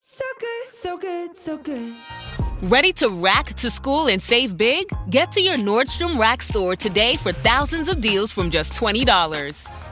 So good, so good, so good. Ready to rack to school and save big? Get to your Nordstrom Rack store today for thousands of deals from just $20.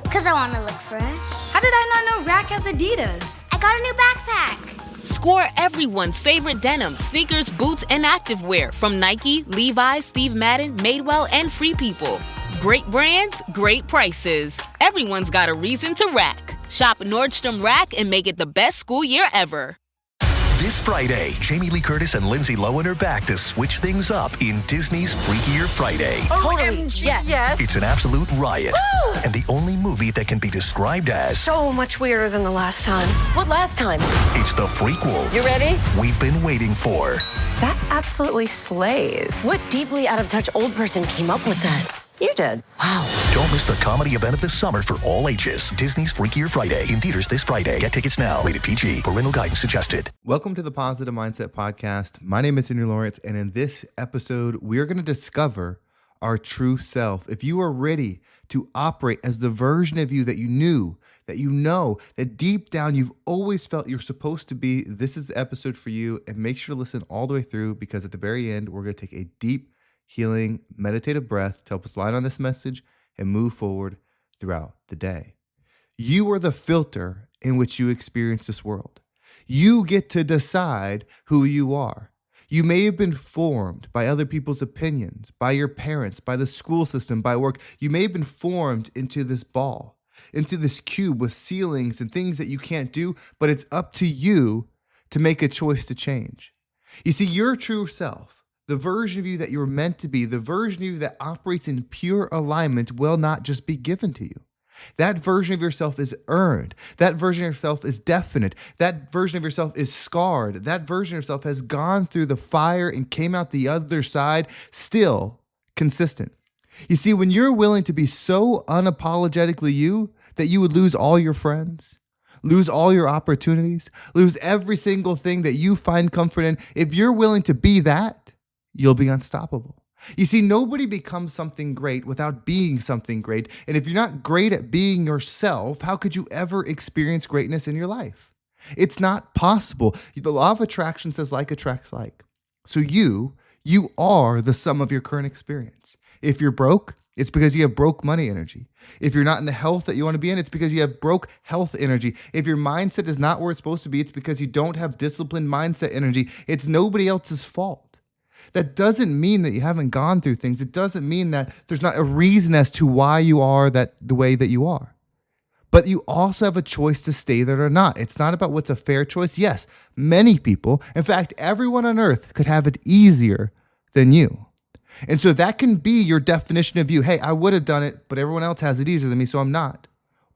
Because I want to look fresh. How did I not know Rack has Adidas? I got a new backpack. Score everyone's favorite denim, sneakers, boots, and activewear from Nike, Levi's, Steve Madden, Madewell, and Free People. Great brands, great prices. Everyone's got a reason to rack. Shop Nordstrom Rack and make it the best school year ever. This Friday, Jamie Lee Curtis and Lindsay Lohan are back to switch things up in Disney's Freakier Friday. OMG, yes. It's an absolute riot, and the only movie that can be described as So much weirder than the last time. What last time? it's the freakwool You ready? we've been waiting for. That absolutely slays. What deeply out-of-touch old person came up with that? You did. Wow. Don't miss the comedy event of the summer for all ages. Disney's Freakier Friday, in theaters this Friday. Get tickets now. Rated PG. Parental guidance suggested. Welcome to the Positive Mindset Podcast. My name is Henry Lawrence, and in this episode, we're going to discover our true self. If you are ready to operate as the version of you that you knew, that you know, that deep down you've always felt you're supposed to be, this is the episode for you. And make sure to listen all the way through, because at the very end, we're going to take a deep, healing, meditative breath to help us line on this message and move forward throughout the day. You are the filter in which you experience this world. You get to decide who you are. You may have been formed by other people's opinions, by your parents, by the school system, by work. You may have been formed into this ball, into this cube with ceilings and things that you can't do, but it's up to you to make a choice to change. You see, your true self, the version of you that you're meant to be, the version of you that operates in pure alignment, will not just be given to you. That version of yourself is earned. That version of yourself is definite. That version of yourself is scarred. That version of yourself has gone through the fire and came out the other side still consistent. You see, when you're willing to be so unapologetically you that you would lose all your friends, lose all your opportunities, lose every single thing that you find comfort in, if you're willing to be that, you'll be unstoppable. You see, nobody becomes something great without being something great. And if you're not great at being yourself, how could you ever experience greatness in your life? It's not possible. The law of attraction says like attracts like. So you are the sum of your current experience. If you're broke, it's because you have broke money energy. If you're not in the health that you want to be in, it's because you have broke health energy. If your mindset is not where it's supposed to be, it's because you don't have disciplined mindset energy. It's nobody else's fault. That doesn't mean that you haven't gone through things. It doesn't mean that there's not a reason as to why you are the way that you are. But you also have a choice to stay there or not. It's not about what's a fair choice. Yes, many people, in fact, everyone on earth could have it easier than you. And so that can be your definition of you. Hey, I would have done it, but everyone else has it easier than me, so I'm not.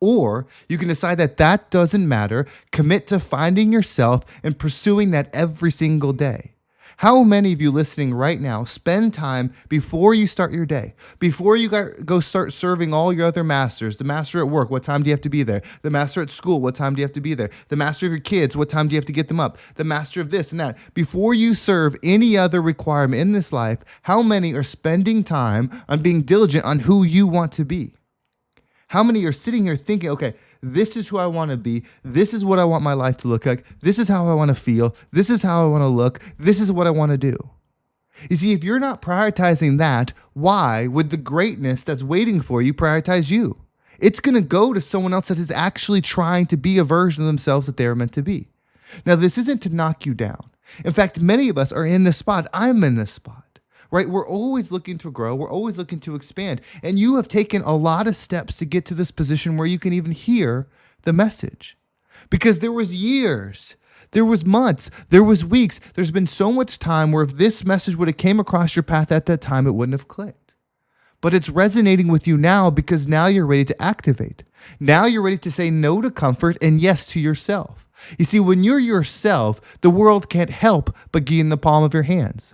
Or you can decide that that doesn't matter, commit to finding yourself and pursuing that every single day. How many of you listening right now spend time before you start your day, before you go start serving all your other masters, the master at work, what time do you have to be there? The master at school, what time do you have to be there? The master of your kids, what time do you have to get them up? The master of this and that. Before you serve any other requirement in this life, how many are spending time on being diligent on who you want to be? How many are sitting here thinking, okay, this is who I want to be. This is what I want my life to look like. This is how I want to feel. This is how I want to look. This is what I want to do. You see, if you're not prioritizing that, why would the greatness that's waiting for you prioritize you? It's going to go to someone else that is actually trying to be a version of themselves that they are meant to be. Now, this isn't to knock you down. In fact, many of us are in this spot. I'm in this spot. Right? We're always looking to grow. We're always looking to expand. And you have taken a lot of steps to get to this position where you can even hear the message. Because there was years, there was months, there was weeks. There's been so much time where if this message would have came across your path at that time, it wouldn't have clicked. But it's resonating with you now because now you're ready to activate. Now you're ready to say no to comfort and yes to yourself. You see, when you're yourself, the world can't help but be in the palm of your hands.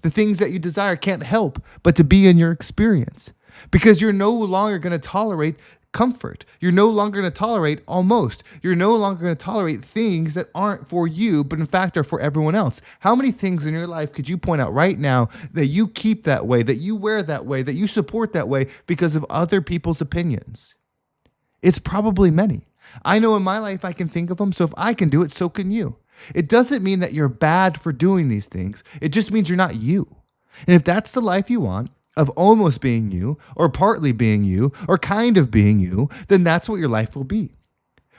The things that you desire can't help but to be in your experience, because you're no longer going to tolerate comfort. You're no longer going to tolerate almost. You're no longer going to tolerate things that aren't for you, but in fact are for everyone else. How many things in your life could you point out right now that you keep that way, that you wear that way, that you support that way because of other people's opinions? It's probably many. I know in my life I can think of them, so if I can do it, so can you. It doesn't mean that you're bad for doing these things. It just means you're not you. And if that's the life you want, of almost being you, or partly being you, or kind of being you, then that's what your life will be.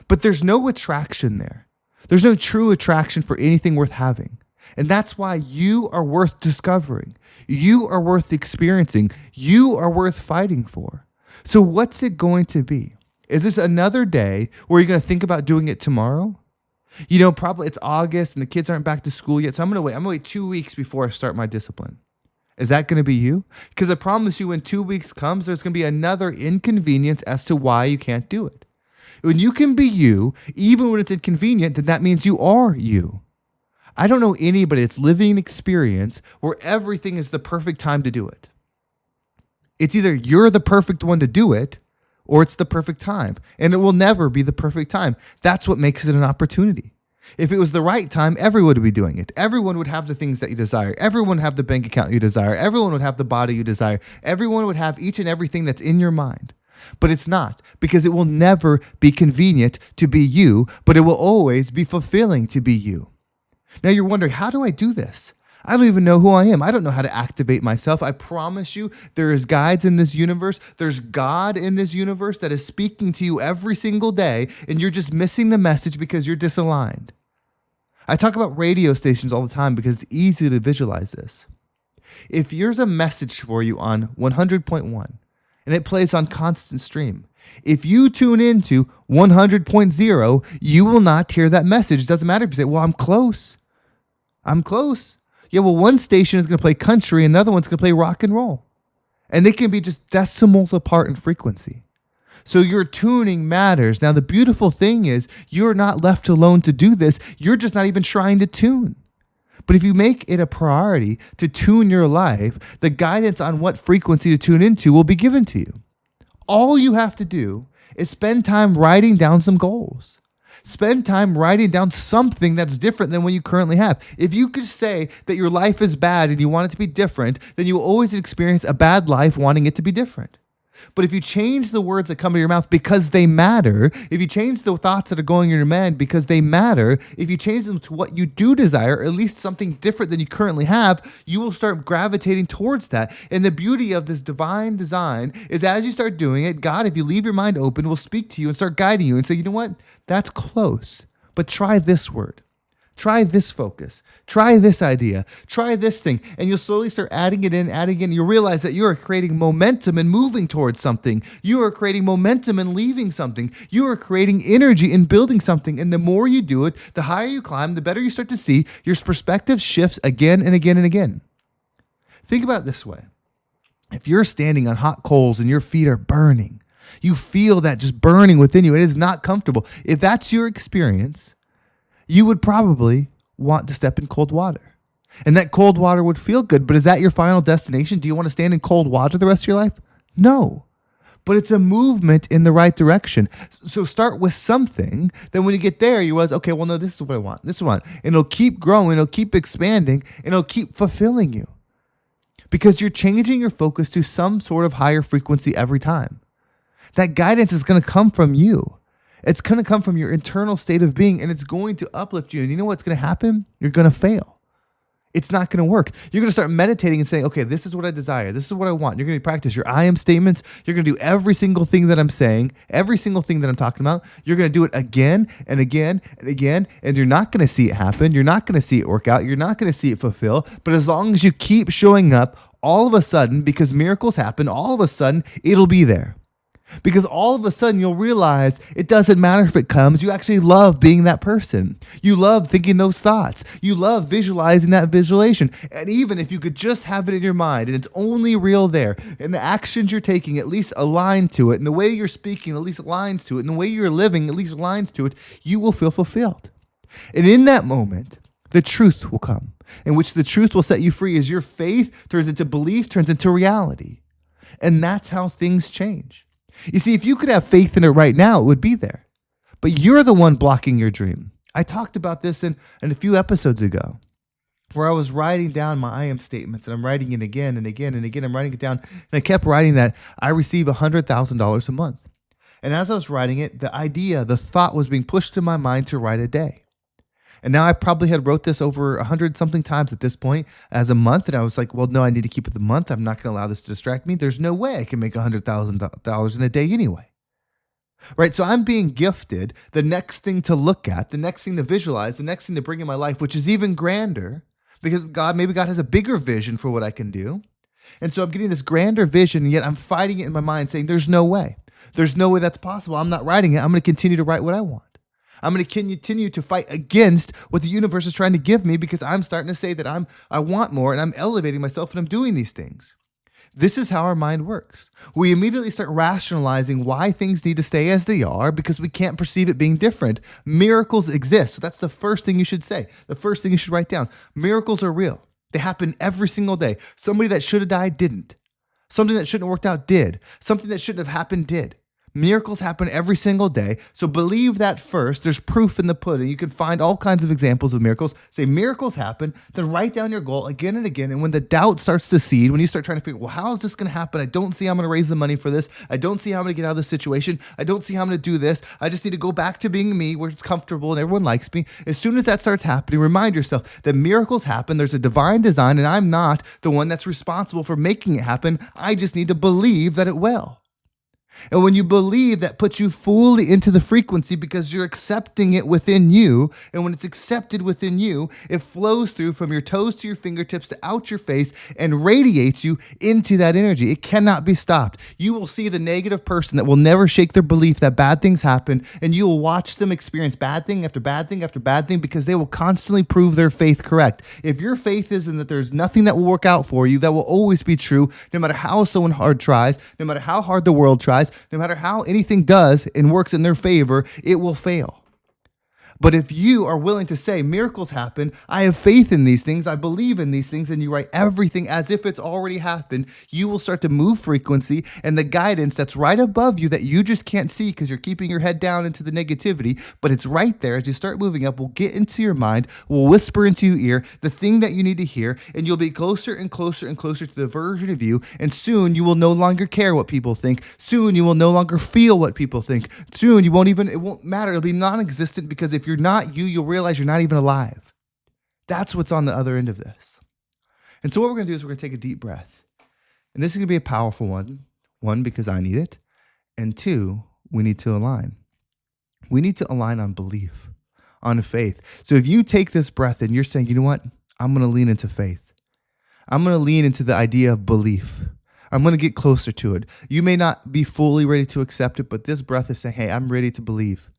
But there's no attraction there. There's no true attraction for anything worth having. And that's why you are worth discovering. You are worth experiencing. You are worth fighting for. So what's it going to be? Is this another day where you're going to think about doing it tomorrow? Probably it's August and the kids aren't back to school yet. So I'm going to wait 2 weeks before I start my discipline. Is that going to be you? Because I promise you, when 2 weeks comes, there's going to be another inconvenience as to why you can't do it. When you can be you, even when it's inconvenient, then that means you are you. I don't know anybody that's living an experience where everything is the perfect time to do it. It's either you're the perfect one to do it, or it's the perfect time. And it will never be the perfect time. That's what makes it an opportunity. If it was the right time, everyone would be doing it. Everyone would have the things that you desire. Everyone would have the bank account you desire. Everyone would have the body you desire. Everyone would have each and everything that's in your mind. But it's not, because it will never be convenient to be you, but it will always be fulfilling to be you. Now you're wondering, how do I do this? I don't even know who I am. I don't know how to activate myself. I promise you, there is guides in this universe. There's God in this universe that is speaking to you every single day, and you're just missing the message because you're disaligned. I talk about radio stations all the time because it's easy to visualize this. If there's a message for you on 100.1 and it plays on constant stream, if you tune into 100.0, you will not hear that message. It doesn't matter if you say, well, I'm close. Yeah, well, one station is going to play country and the other one's going to play rock and roll. And they can be just decimals apart in frequency. So your tuning matters. Now, the beautiful thing is you're not left alone to do this. You're just not even trying to tune. But if you make it a priority to tune your life, the guidance on what frequency to tune into will be given to you. All you have to do is spend time writing down some goals. Spend time writing down something that's different than what you currently have. If you could say that your life is bad and you want it to be different, then you will always experience a bad life wanting it to be different. But if you change the words that come to your mouth because they matter, if you change the thoughts that are going in your mind because they matter, if you change them to what you do desire, or at least something different than you currently have, you will start gravitating towards that. And the beauty of this divine design is as you start doing it, God, if you leave your mind open, will speak to you and start guiding you and say, you know what? That's close, but try this word. Try this focus. Try this idea. Try this thing. And you'll slowly start adding it in. You'll realize that you are creating momentum and moving towards something. You are creating momentum and leaving something. You are creating energy and building something. And the more you do it, the higher you climb, the better you start to see your perspective shifts again and again and again. Think about it this way. If you're standing on hot coals and your feet are burning, you feel that just burning within you. It is not comfortable. If that's your experience, you would probably want to step in cold water. And that cold water would feel good, but is that your final destination? Do you want to stand in cold water the rest of your life? No. But it's a movement in the right direction. So start with something. Then when you get there, you realize, okay, well, no, this is what I want. This is what I want. And it'll keep growing. It'll keep expanding. And it'll keep fulfilling you. Because you're changing your focus to some sort of higher frequency every time. That guidance is going to come from you. It's going to come from your internal state of being, and it's going to uplift you. And you know what's going to happen? You're going to fail. It's not going to work. You're going to start meditating and saying, okay, this is what I desire. This is what I want. You're going to practice your I am statements. You're going to do every single thing that I'm saying, every single thing that I'm talking about. You're going to do it again and again and again, and you're not going to see it happen. You're not going to see it work out. You're not going to see it fulfill. But as long as you keep showing up, all of a sudden, because miracles happen, all of a sudden, it'll be there. Because all of a sudden you'll realize it doesn't matter if it comes. You actually love being that person. You love thinking those thoughts. You love visualizing that visualization. And even if you could just have it in your mind and it's only real there, and the actions you're taking at least align to it, and the way you're speaking at least aligns to it, and the way you're living at least aligns to it, you will feel fulfilled. And in that moment, the truth will come, in which the truth will set you free as your faith turns into belief, turns into reality. And that's how things change. You see, if you could have faith in it right now, it would be there. But you're the one blocking your dream. I talked about this in a few episodes ago, where I was writing down my I am statements, and I'm writing it again and again and again. I'm writing it down, and I kept writing that I receive $100,000 a month. And as I was writing it, the idea, the thought was being pushed in my mind to write a day. And now I probably had wrote this over 100 something times at this point as a month. And I was like, well, no, I need to keep it the month. I'm not going to allow this to distract me. There's no way I can make $100,000 in a day anyway. Right? So I'm being gifted the next thing to look at, the next thing to visualize, the next thing to bring in my life, which is even grander because maybe God has a bigger vision for what I can do. And so I'm getting this grander vision, and yet I'm fighting it in my mind saying, there's no way. There's no way that's possible. I'm not writing it. I'm going to continue to write what I want. I'm going to continue to fight against what the universe is trying to give me because I'm starting to say that I want more and I'm elevating myself and I'm doing these things. This is how our mind works. We immediately start rationalizing why things need to stay as they are because we can't perceive it being different. Miracles exist. So that's the first thing you should say. The first thing you should write down. Miracles are real. They happen every single day. Somebody that should have died didn't. Something that shouldn't have worked out did. Something that shouldn't have happened did. Miracles happen every single day. So believe that first. There's proof in the pudding. You can find all kinds of examples of miracles. Say miracles happen, then write down your goal again and again. And when the doubt starts to seed, when you start trying to figure, well, how is this going to happen? I don't see how I'm going to raise the money for this. I don't see how I'm going to get out of this situation. I don't see how I'm going to do this. I just need to go back to being me where it's comfortable and everyone likes me. As soon as that starts happening, remind yourself that miracles happen. There's a divine design and I'm not the one that's responsible for making it happen. I just need to believe that it will. And when you believe, that puts you fully into the frequency because you're accepting it within you. And when it's accepted within you, it flows through from your toes to your fingertips to out your face and radiates you into that energy. It cannot be stopped. You will see the negative person that will never shake their belief that bad things happen. And you will watch them experience bad thing after bad thing after bad thing because they will constantly prove their faith correct. If your faith is in that there's nothing that will work out for you, that will always be true, no matter how someone hard tries, no matter how hard the world tries, no matter how anything does and works in their favor, it will fail. But if you are willing to say, miracles happen, I have faith in these things, I believe in these things, and you write everything as if it's already happened, you will start to move frequency, and the guidance that's right above you that you just can't see because you're keeping your head down into the negativity, but it's right there as you start moving up, will get into your mind, will whisper into your ear the thing that you need to hear, and you'll be closer and closer and closer to the version of you, and soon you will no longer care what people think. Soon you will no longer feel what people think. Soon it won't matter. It'll be non-existent because if you're not you, you'll realize you're not even alive. That's what's on the other end of this. And so what we're going to do is we're going to take a deep breath. And this is going to be a powerful one. One, because I need it. And two, we need to align. We need to align on belief, on faith. So if you take this breath and you're saying, you know what? I'm going to lean into faith. I'm going to lean into the idea of belief. I'm going to get closer to it. You may not be fully ready to accept it, but this breath is saying, hey, I'm ready to believe.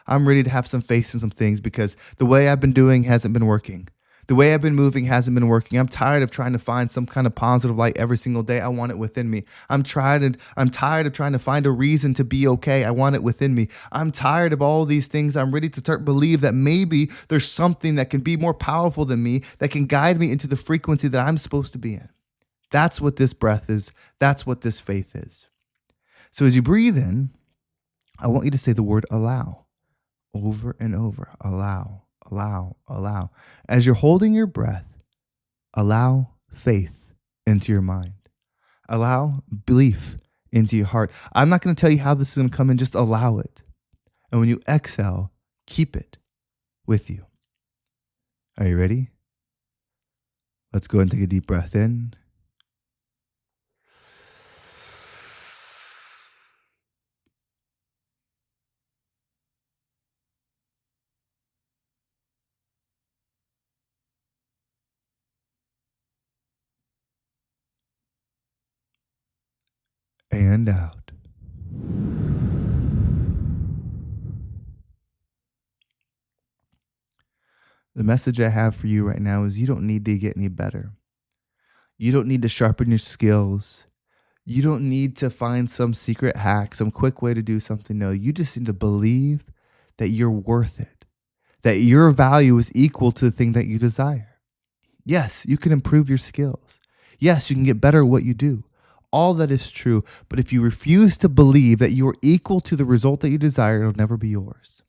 I'm ready to have some faith in some things because the way I've been doing hasn't been working. The way I've been moving hasn't been working. I'm tired of trying to find some kind of positive light every single day. I want it within me. I'm tired of trying to find a reason to be okay. I want it within me. I'm tired of all these things. I'm ready to start believe that maybe there's something that can be more powerful than me that can guide me into the frequency that I'm supposed to be in. That's what this breath is. That's what this faith is. So as you breathe in, I want you to say the word allow. Over and over, allow, allow, allow. As you're holding your breath, allow faith into your mind. Allow belief into your heart. I'm not going to tell you how this is going to come in, just allow it. And when you exhale, keep it with you. Are you ready? Let's go ahead and take a deep breath in. And out. The message I have for you right now is you don't need to get any better. You don't need to sharpen your skills. You don't need to find some secret hack, some quick way to do something. No, you just need to believe that you're worth it, that your value is equal to the thing that you desire. Yes, you can improve your skills. Yes, you can get better at what you do. All that is true, but if you refuse to believe that you are equal to the result that you desire, it'll never be yours.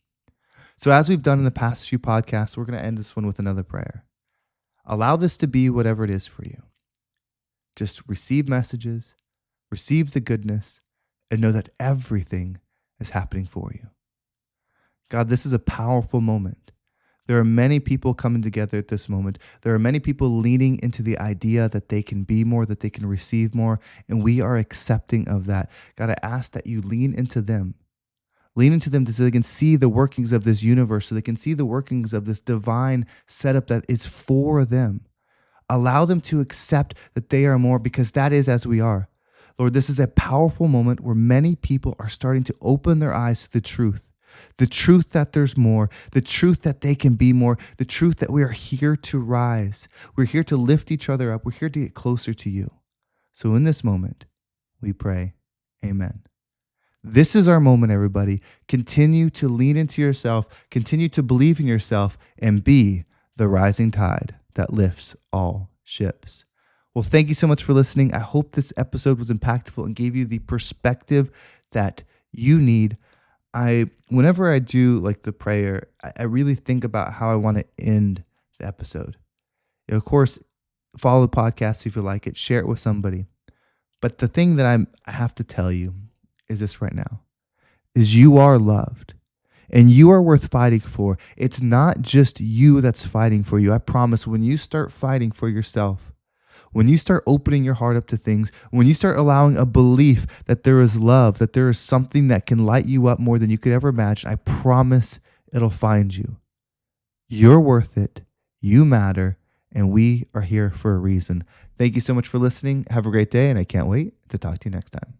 So as we've done in the past few podcasts, we're going to end this one with another prayer. Allow this to be whatever it is for you. Just receive messages, receive the goodness, and know that everything is happening for you. God, this is a powerful moment. There are many people coming together at this moment. There are many people leaning into the idea that they can be more, that they can receive more, and we are accepting of that. God, I ask that you lean into them. Lean into them so they can see the workings of this universe, so they can see the workings of this divine setup that is for them. Allow them to accept that they are more, because that is as we are. Lord, this is a powerful moment where many people are starting to open their eyes to the truth that there's more, the truth that they can be more, the truth that we are here to rise. We're here to lift each other up. We're here to get closer to you. So in this moment, we pray, amen. This is our moment, everybody. Continue to lean into yourself, continue to believe in yourself, and be the rising tide that lifts all ships. Well, thank you so much for listening. I hope this episode was impactful and gave you the perspective that you need. Whenever I do like the prayer, I really think about how I want to end the episode. Of course, follow the podcast if you like it, share it with somebody. But the thing that I have to tell you is this right now, is you are loved and you are worth fighting for. It's not just you that's fighting for you. I promise when you start fighting for yourself, when you start opening your heart up to things, when you start allowing a belief that there is love, that there is something that can light you up more than you could ever imagine, I promise it'll find you. You're worth it. You matter. And we are here for a reason. Thank you so much for listening. Have a great day. And I can't wait to talk to you next time.